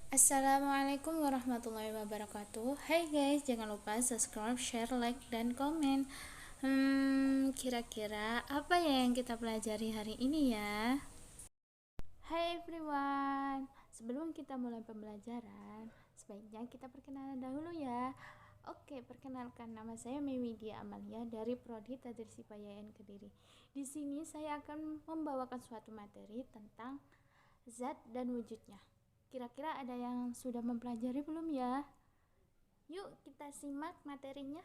Assalamualaikum warahmatullahi wabarakatuh. Hai guys, jangan lupa subscribe, share, like, dan komen. Kira-kira apa ya yang kita pelajari hari ini ya? Hai everyone, sebelum kita mulai pembelajaran, sebaiknya kita perkenalan dahulu ya. Oke, perkenalkan, nama saya Mewidia Amalia dari Prodi Tadris IPA YN Kediri. Di sini saya akan membawakan suatu materi tentang zat dan wujudnya. Kira-kira ada yang sudah mempelajari belum ya? Yuk kita simak materinya.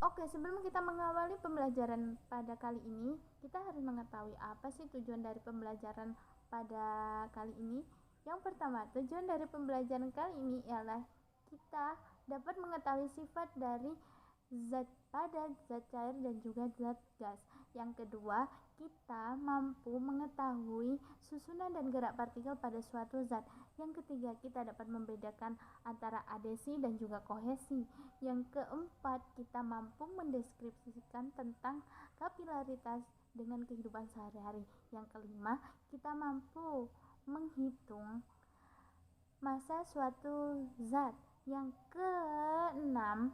Oke, sebelum kita mengawali pembelajaran pada kali ini, kita harus mengetahui apa sih tujuan dari pembelajaran pada kali ini. Yang pertama, tujuan dari pembelajaran kali ini ialah kita dapat mengetahui sifat dari zat padat, zat cair, dan juga zat gas. Yang kedua, kita mampu mengetahui susunan dan gerak partikel pada suatu zat. Yang ketiga, kita dapat membedakan antara adesi dan juga kohesi. Yang keempat, kita mampu mendeskripsikan tentang kapilaritas dengan kehidupan sehari-hari. Yang kelima, kita mampu menghitung massa suatu zat. Yang keenam,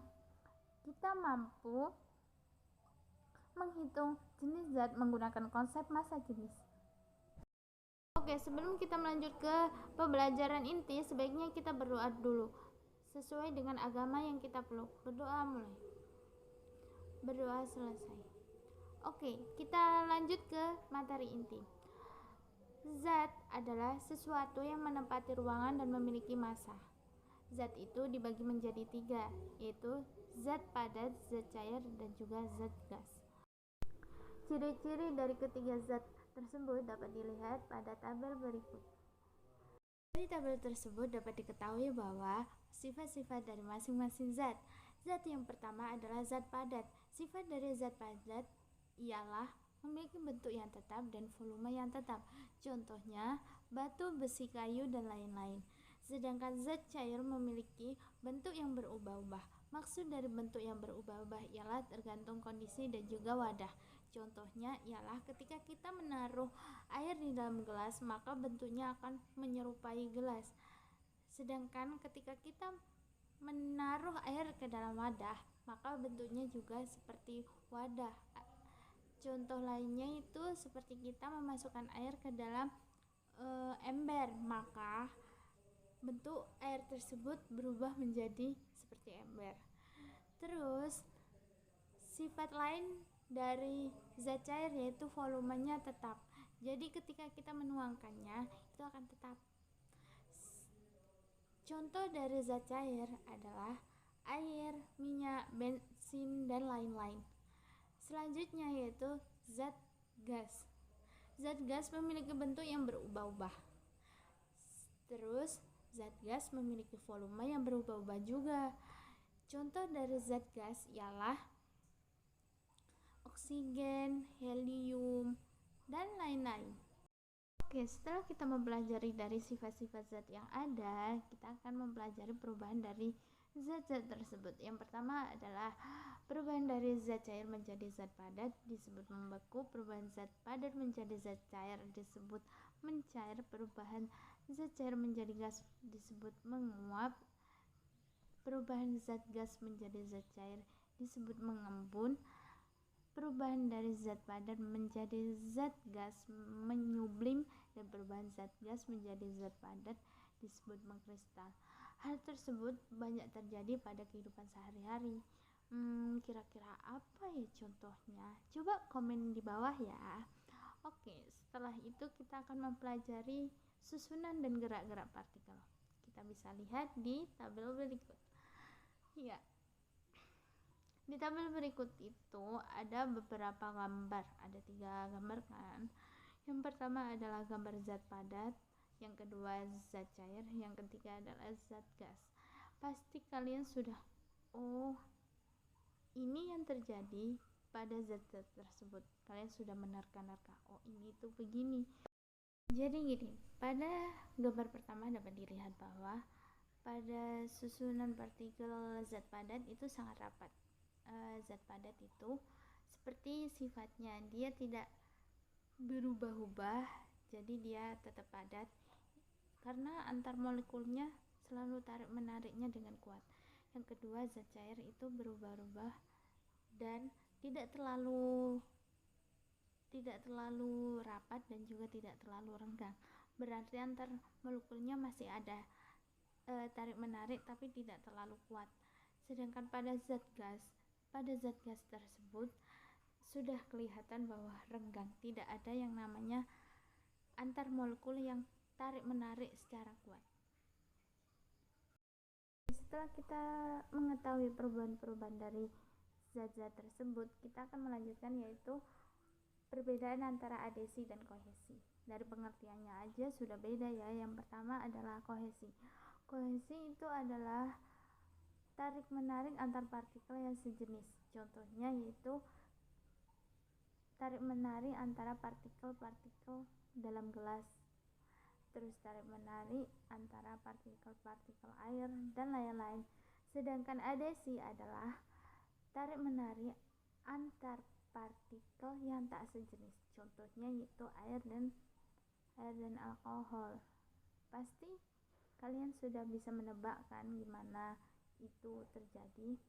kita mampu menghitung jenis zat menggunakan konsep massa jenis. Oke, sebelum kita melanjut ke pembelajaran inti, sebaiknya kita berdoa dulu sesuai dengan agama yang kita peluk. Berdoa mulai. Berdoa selesai. Oke, kita lanjut ke materi inti. Zat adalah sesuatu yang menempati ruangan dan memiliki massa. Zat itu dibagi menjadi tiga, yaitu zat padat, zat cair, dan juga zat gas. Ciri-ciri dari ketiga zat tersebut dapat dilihat pada tabel berikut. Dari tabel tersebut dapat diketahui bahwa sifat-sifat dari masing-masing zat. Zat yang pertama adalah zat padat. Sifat dari zat padat ialah memiliki bentuk yang tetap dan volume yang tetap. Contohnya batu, besi, kayu, dan lain-lain. Sedangkan zat cair memiliki bentuk yang berubah-ubah. Maksud dari bentuk yang berubah-ubah ialah tergantung kondisi dan juga wadah. Contohnya ialah ketika kita menaruh air di dalam gelas, maka bentuknya akan menyerupai gelas. Sedangkan ketika kita menaruh air ke dalam wadah, maka bentuknya juga seperti wadah. Contoh lainnya itu seperti kita memasukkan air ke dalam ember, maka bentuk air tersebut berubah menjadi seperti ember. Terus sifat lain dari zat cair yaitu volumenya tetap. Jadi ketika kita menuangkannya itu akan tetap. Contoh dari zat cair adalah air, minyak, bensin, dan lain-lain. Selanjutnya yaitu zat gas. Zat gas memiliki bentuk yang berubah-ubah. Terus zat gas memiliki volume yang berubah-ubah juga. Contoh dari zat gas ialah oksigen, helium, dan lain-lain. Oke, setelah kita mempelajari dari sifat-sifat zat yang ada, kita akan mempelajari perubahan dari zat-zat tersebut. Yang pertama adalah perubahan dari zat cair menjadi zat padat disebut membeku, perubahan zat padat menjadi zat cair disebut mencair, perubahan zat cair menjadi gas disebut menguap, perubahan zat gas menjadi zat cair disebut mengembun, perubahan dari zat padat menjadi zat gas menyublim, dan perubahan zat gas menjadi zat padat disebut mengkristal. Hal tersebut banyak terjadi pada kehidupan sehari-hari. Kira-kira apa ya contohnya? Coba komen di bawah ya. Oke, setelah itu kita akan mempelajari susunan dan gerak-gerak partikel. Kita bisa lihat di tabel berikut. Ya, di tabel berikut itu ada beberapa gambar, ada 3 gambar kan. Yang pertama adalah gambar zat padat, yang kedua zat cair, yang ketiga adalah zat gas. Pasti kalian sudah, oh ini yang terjadi pada zat-zat tersebut. Kalian sudah menerka-nerka, oh ini tuh begini. Jadi gini, pada gambar pertama dapat dilihat bahwa pada susunan partikel zat padat itu sangat rapat. Zat padat itu seperti sifatnya, dia tidak berubah-ubah, jadi dia tetap padat. karena antar molekulnya selalu tarik menariknya dengan kuat. Yang kedua, zat cair itu berubah-ubah dan tidak terlalu rapat dan juga tidak terlalu renggang. Berarti antar molekulnya masih ada tarik menarik tapi tidak terlalu kuat. Sedangkan pada zat gas tersebut sudah kelihatan bahwa renggang, tidak ada yang namanya antar molekul yang tarik menarik secara kuat. Setelah kita mengetahui perubahan-perubahan dari zat-zat tersebut, kita akan melanjutkan yaitu perbedaan antara adhesi dan kohesi. Dari pengertiannya aja sudah beda ya. Yang pertama adalah kohesi. Kohesi itu adalah tarik menarik antar partikel yang sejenis. Contohnya yaitu tarik menarik antara partikel-partikel dalam gelas, terus tarik menarik antara partikel-partikel air dan lain-lain. Sedangkan adhesi adalah tarik menarik antar partikel yang tak sejenis. Contohnya yaitu air dan alkohol. Pasti kalian sudah bisa menebak kan gimana itu terjadi.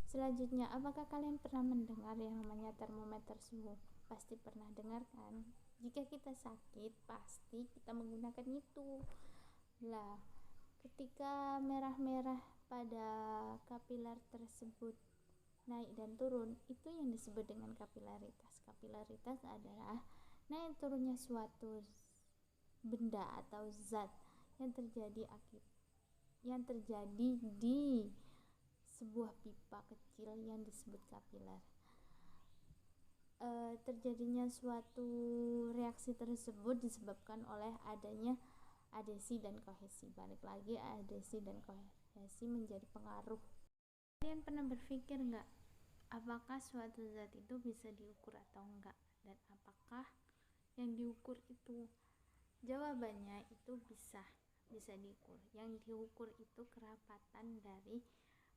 Selanjutnya, apakah kalian pernah mendengar yang namanya termometer suhu? Pasti pernah dengar kan? Jika kita sakit, pasti kita menggunakan itu. Lah, ketika merah-merah pada kapiler tersebut naik dan turun, itu yang disebut dengan kapilaritas. Kapilaritas adalah naik turunnya suatu benda atau zat yang terjadi di sebuah pipa kecil yang disebut kapiler. Terjadinya suatu reaksi tersebut disebabkan oleh adanya adhesi dan kohesi. Balik lagi, adhesi dan kohesi menjadi pengaruh. Kalian pernah berpikir nggak, apakah suatu zat itu bisa diukur atau enggak, dan apakah yang diukur itu? Jawabannya itu bisa diukur. Yang diukur itu kerapatan dari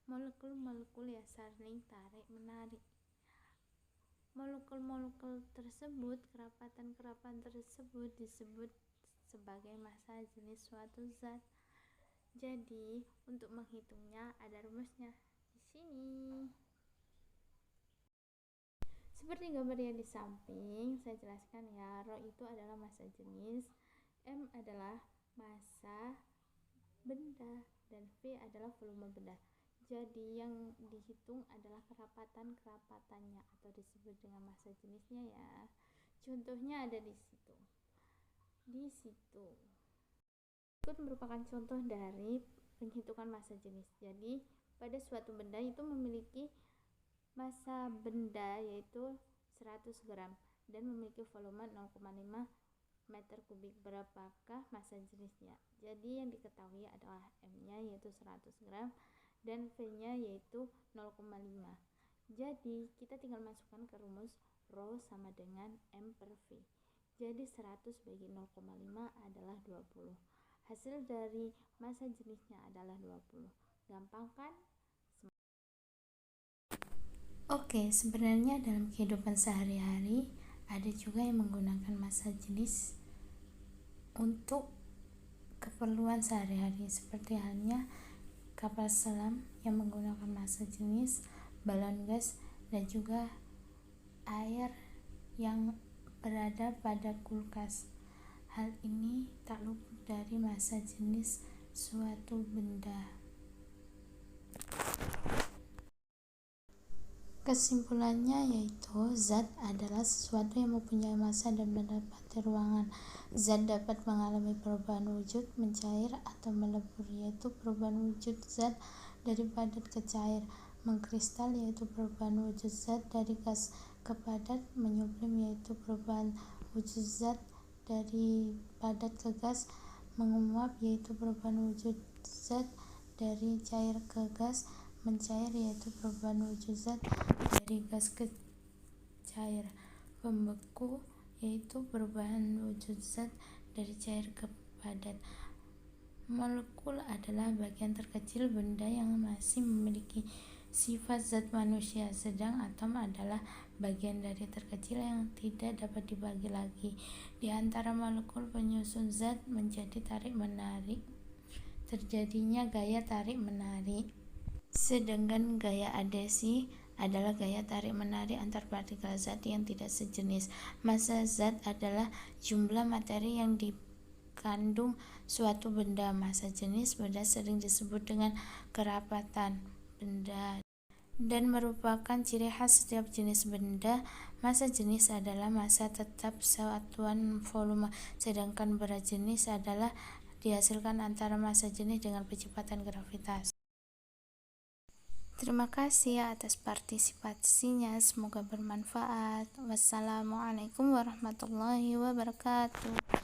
molekul-molekul yang saling tarik menarik. Molekul-molekul tersebut, kerapatan tersebut disebut sebagai massa jenis suatu zat. Jadi untuk menghitungnya ada rumusnya di sini. Seperti gambar yang di samping, saya jelaskan ya. Rho itu adalah massa jenis, M adalah massa benda, dan V adalah volume benda. Jadi yang dihitung adalah kerapatan-kerapatannya atau disebut dengan massa jenisnya ya. Contohnya ada di situ. Berikut merupakan contoh dari penghitungan massa jenis. Jadi pada suatu benda itu memiliki massa benda yaitu 100 gram dan memiliki volume 0,5 meter kubik. Berapakah massa jenisnya? Jadi yang diketahui adalah M-nya yaitu 100 gram dan V-nya yaitu 0,5. Jadi kita tinggal masukkan ke rumus Rho sama dengan M per V. Jadi 100 bagi 0,5 adalah 20. Hasil dari massa jenisnya adalah 20. Gampang kan? Oke, sebenarnya dalam kehidupan sehari-hari ada juga yang menggunakan massa jenis untuk keperluan sehari-hari, seperti halnya kapal selam yang menggunakan massa jenis balon gas dan juga air yang berada pada kulkas. Hal ini tak luput dari massa jenis suatu benda. Kesimpulannya yaitu zat adalah sesuatu yang mempunyai massa dan mendapati ruangan. Zat dapat mengalami perubahan wujud, mencair atau melebur, yaitu perubahan wujud zat dari padat ke cair. Mengkristal yaitu perubahan wujud zat dari gas ke padat. Menyublim yaitu perubahan wujud zat dari padat ke gas. Menguap yaitu perubahan wujud zat dari cair ke gas. Mencair yaitu perubahan wujud zat dari gas ke cair. Membeku yaitu perubahan wujud zat dari cair ke padat. Molekul adalah bagian terkecil benda yang masih memiliki sifat zat manusia, sedang atom adalah bagian dari terkecil yang tidak dapat dibagi lagi. Di antara molekul penyusun zat menjadi tarik-menarik, terjadinya gaya tarik-menarik. Sedangkan gaya adhesi adalah gaya tarik-menarik antar partikel zat yang tidak sejenis. Massa zat adalah jumlah materi yang dikandung suatu benda. Massa jenis benda sering disebut dengan kerapatan benda dan merupakan ciri khas setiap jenis benda. Massa jenis adalah massa tetap satuan volume, sedangkan berat jenis adalah dihasilkan antara massa jenis dengan kecepatan gravitasi. Terima kasih atas partisipasinya, semoga bermanfaat. Wassalamualaikum warahmatullahi wabarakatuh.